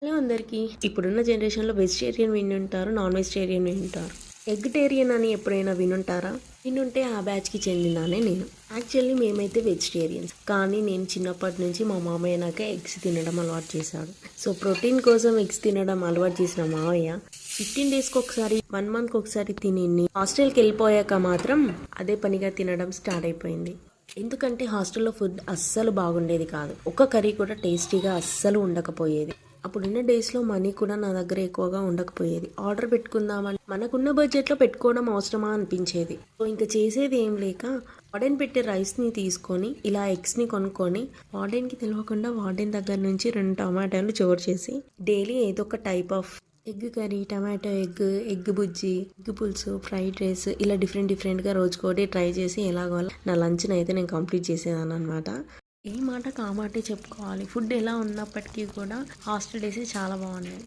Hello అందరికీ. ఇప్పుడున్న జనరేషన్లో వెజిటేరియన్ వినుంటారు, నాన్ వెజిటేరియన్ వినుంటారు. ఎగ్టేరియన్ అని ఎప్పుడైనా వినుంటారా? వినుంటే ఆ బ్యాచ్కి చెందినానే నేను. యాక్చువల్లీ మేమైతే వెజిటేరియన్స్, కానీ నేను చిన్నప్పటి నుంచి మా మామయ్య నాకు ఎగ్స్ తినడం అలవాటు చేశాడు. సో ప్రోటీన్ కోసం ఎగ్స్ తినడం అలవాటు చేసిన మామయ్య 15 డేస్కి ఒకసారి, 1 మంత్కి ఒకసారి తిని హాస్టల్కి వెళ్ళిపోయాక మాత్రం అదే పనిగా తినడం స్టార్ట్ అయిపోయింది. ఎందుకంటే హాస్టల్లో ఫుడ్ అస్సలు బాగుండేది కాదు. ఒక్క కర్రీ కూడా టేస్టీగా అస్సలు ఉండకపోయేది. అప్పుడున్న డేస్లో మనీ కూడా నా దగ్గర ఎక్కువగా ఉండకపోయేది. ఆర్డర్ పెట్టుకుందామని మనకున్న బడ్జెట్లో పెట్టుకోవడం అవసరమా అనిపించేది. సో ఇంకా చేసేది ఏం లేక వార్డెన్ పెట్టే రైస్ని తీసుకొని ఇలా ఎగ్స్ని కొనుక్కొని వార్డెన్కి తెలియకుండా వార్డెన్ దగ్గర నుంచి 2 టమాటాలు చోరు చేసి డైలీ ఏదో ఒక type of egg curry, tomato egg Bujji, egg పులుసు, ఫ్రైడ్ రైస్ ఇలా డిఫరెంట్గా రోజుకోటి ట్రై చేసి ఎలాగో నా లంచ్ని అయితే నేను కంప్లీట్ చేసేదాన్ని అనమాట. ఈ మాటకు ఆ మాటే చెప్పుకోవాలి. ఫుడ్ ఎలా ఉన్నప్పటికీ కూడా హాస్టల్ డేసే చాలా బాగున్నాయి.